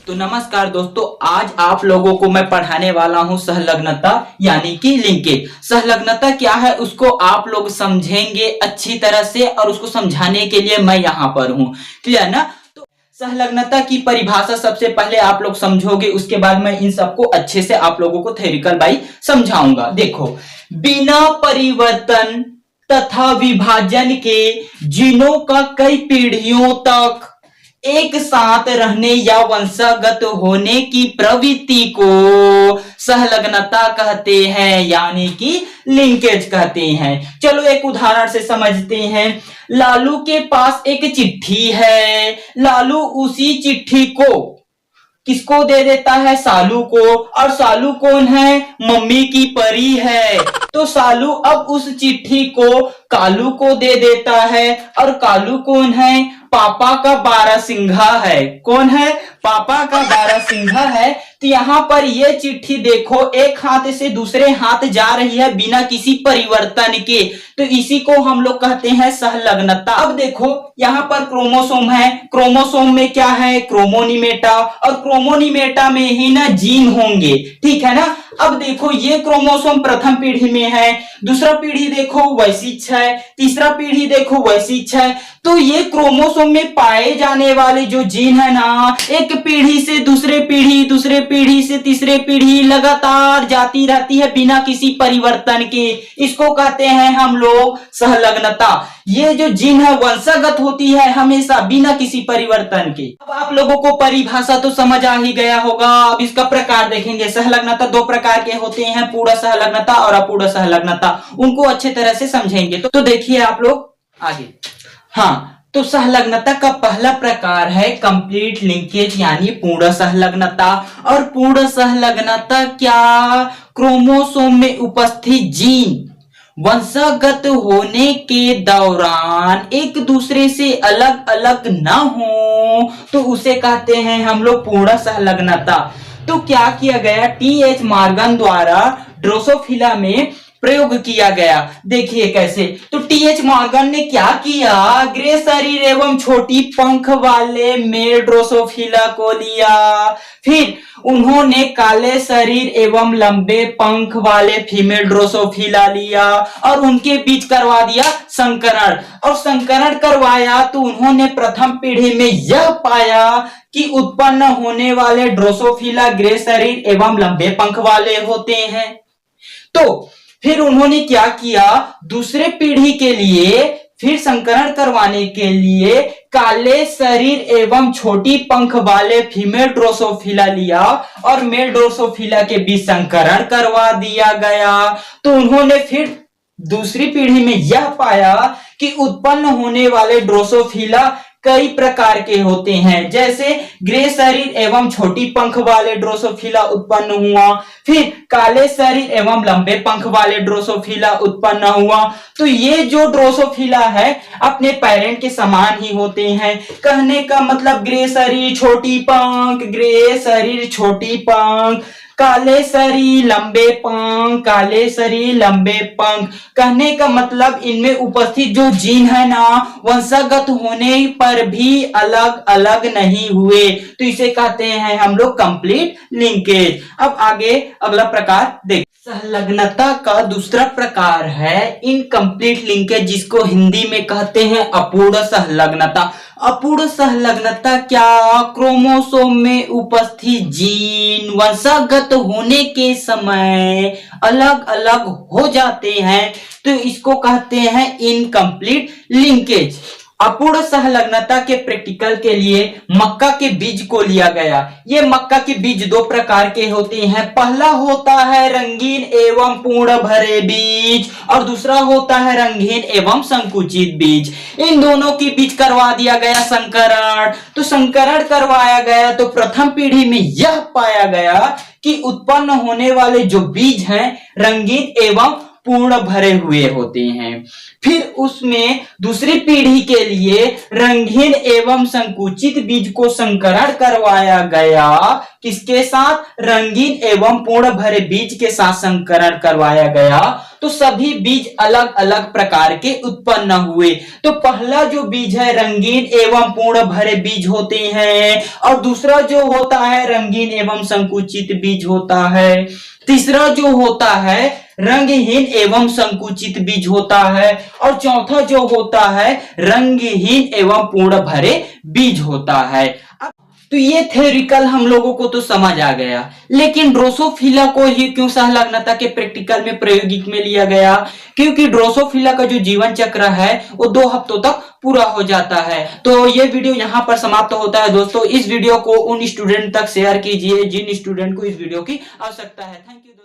तो नमस्कार दोस्तों, आज आप लोगों को मैं पढ़ाने वाला हूं सहलग्नता यानी कि लिंकेज। सहलग्नता क्या है उसको आप लोग समझेंगे अच्छी तरह से और उसको समझाने के लिए मैं यहाँ पर हूँ। क्लियर ना? तो सहलग्नता की परिभाषा सबसे पहले आप लोग समझोगे, उसके बाद मैं इन सबको अच्छे से आप लोगों को थ्योरिकल बाई समझाऊंगा। देखो, बिना परिवर्तन तथा विभाजन के जीनों का कई पीढ़ियों तक एक साथ रहने या वंशगत होने की प्रवृत्ति को सहलग्नता कहते हैं यानी कि लिंकेज कहते हैं। चलो एक उदाहरण से समझते हैं। लालू के पास एक चिट्ठी है। लालू उसी चिट्ठी को किसको दे देता है? सालू को। और सालू कौन है? मम्मी की परी है। तो सालू अब उस चिट्ठी को कालू को दे देता है। और कालू कौन है? पापा का बारहसिंघा है। कौन है? पापा का बारहसिंघा है। तो यहाँ पर ये चिट्ठी देखो, एक हाथ से दूसरे हाथ जा रही है बिना किसी परिवर्तन के, तो इसी को हम लोग कहते हैं सहलग्नता। अब देखो यहाँ पर क्रोमोसोम है। क्रोमोसोम में क्या है? क्रोमोनिमेटा। और क्रोमोनिमेटा में ही ना जीन होंगे, ठीक है ना। अब देखो ये क्रोमोसोम प्रथम पीढ़ी में है, दूसरा पीढ़ी देखो वैशिष्ट है, तीसरा पीढ़ी देखो वैशिष्ट है। तो ये क्रोमोसोम में पाए जाने वाले जो जीन है ना, एक पीढ़ी से दूसरे पीढ़ी, दूसरे पीढ़ी से तीसरे पीढ़ी लगातार जाती रहती है बिना किसी परिवर्तन के। इसको कहते हैं हम लोग सहलग्नता। ये जो जीन है वंशगत होती है हमेशा बिना किसी परिवर्तन के। अब आप लोगों को परिभाषा तो समझ आ ही गया होगा। अब इसका प्रकार देखेंगे। सहलग्नता दो प्रकार के होते हैं, पूर्ण सहलग्नता और अपूर्ण सहलग्नता। उनको अच्छे तरह से समझेंगे। तो देखिए आप लोग आगे। हाँ, तो सहलग्नता का पहला प्रकार है कंप्लीट लिंकेज यानी पूर्ण सहलग्नता। और पूर्ण सहलग्नता क्या? क्रोमोसोम में उपस्थित जीन वंशगत होने के दौरान एक दूसरे से अलग अलग न हो तो उसे कहते हैं हम लोग पूर्ण सहलग्नता। तो क्या किया गया? टी.एच. मॉर्गन द्वारा ड्रोसोफिला में प्रयोग किया गया। देखिए कैसे। तो टी.एच. मॉर्गन ने क्या किया? ग्रे शरीर एवं छोटी पंख वाले मेल ड्रोसोफिला को लिया। फिर उन्होंने काले शरीर एवं लंबे पंख वाले फीमेल ड्रोसोफिला लिया और उनके बीच करवा दिया संकरण। और संकरण करवाया तो उन्होंने प्रथम पीढ़ी में यह पाया कि उत्पन्न होने वाले ड्रोसोफिला ग्रे शरीर एवं लंबे पंख वाले होते हैं। तो फिर उन्होंने क्या किया? दूसरे पीढ़ी के लिए फिर संकरण करवाने के लिए काले शरीर एवं छोटी पंख वाले फीमेल ड्रोसोफिला लिया और मेल ड्रोसोफिला के बीच संकरण करवा दिया गया। तो उन्होंने फिर दूसरी पीढ़ी में यह पाया कि उत्पन्न होने वाले ड्रोसोफिला कई प्रकार के होते हैं, जैसे ग्रे शरीर एवं छोटी पंख वाले ड्रोसोफिला उत्पन्न हुआ, फिर काले शरीर एवं लंबे पंख वाले ड्रोसोफिला उत्पन्न हुआ। तो ये जो ड्रोसोफिला है अपने पेरेंट के समान ही होते हैं। कहने का मतलब ग्रे शरीर छोटी पंख, ग्रे शरीर छोटी पंख, काले शरीर लंबे पंख, काले शरीर लंबे पंख। कहने का मतलब इनमें उपस्थित जो जीन है ना वंशगत होने पर भी अलग अलग नहीं हुए, तो इसे कहते हैं हम लोग कंप्लीट लिंकेज। अब आगे अगला प्रकार देख। सहलग्नता का दूसरा प्रकार है इनकम्प्लीट लिंकेज, जिसको हिंदी में कहते हैं अपूर्ण सहलग्नता। अपूर्ण सहलग्नता क्या? क्रोमोसोम में उपस्थित जीन वंशगत होने के समय अलग अलग हो जाते हैं, तो इसको कहते हैं इनकम्प्लीट लिंकेज। अपूर्ण सहलग्नता के प्रैक्टिकल के लिए मक्का के बीज को लिया गया। ये मक्का के बीज दो प्रकार के होते हैं। पहला होता है रंगीन एवं पूर्ण भरे बीज और दूसरा होता है रंगीन एवं संकुचित बीज। इन दोनों के बीच करवा दिया गया संकरण। तो संकरण करवाया गया तो प्रथम पीढ़ी में यह पाया गया कि उत्पन्न होने वाले जो बीज हैं रंगीन एवं पूर्ण भरे हुए होते हैं। फिर उसमें दूसरी पीढ़ी के लिए रंगीन एवं संकुचित बीज को संकरण करवाया गया। किसके साथ? रंगीन एवं पूर्ण भरे बीज के साथ संकरण करवाया गया। तो सभी बीज अलग अलग प्रकार के उत्पन्न हुए। तो पहला जो बीज है रंगीन एवं पूर्ण भरे बीज होते हैं, और दूसरा जो होता है रंगीन एवं संकुचित बीज होता है। तीसरा जो होता है रंगहीन एवं संकुचित बीज होता है, और चौथा जो होता है रंगहीन एवं पूर्ण भरे बीज होता है। तो ये थ्योरिकल हम लोगों को तो समझ आ गया, लेकिन ड्रोसोफिला को ही क्यों सहलग्नता के प्रैक्टिकल में प्रायोगिक में लिया गया? क्योंकि ड्रोसोफिला का जो जीवन चक्र है वो 2 हफ्तों तक पूरा हो जाता है। तो ये वीडियो यहाँ पर समाप्त होता है दोस्तों। इस वीडियो को उन स्टूडेंट तक शेयर कीजिए जिन स्टूडेंट को इस वीडियो की आवश्यकता है। Thank you.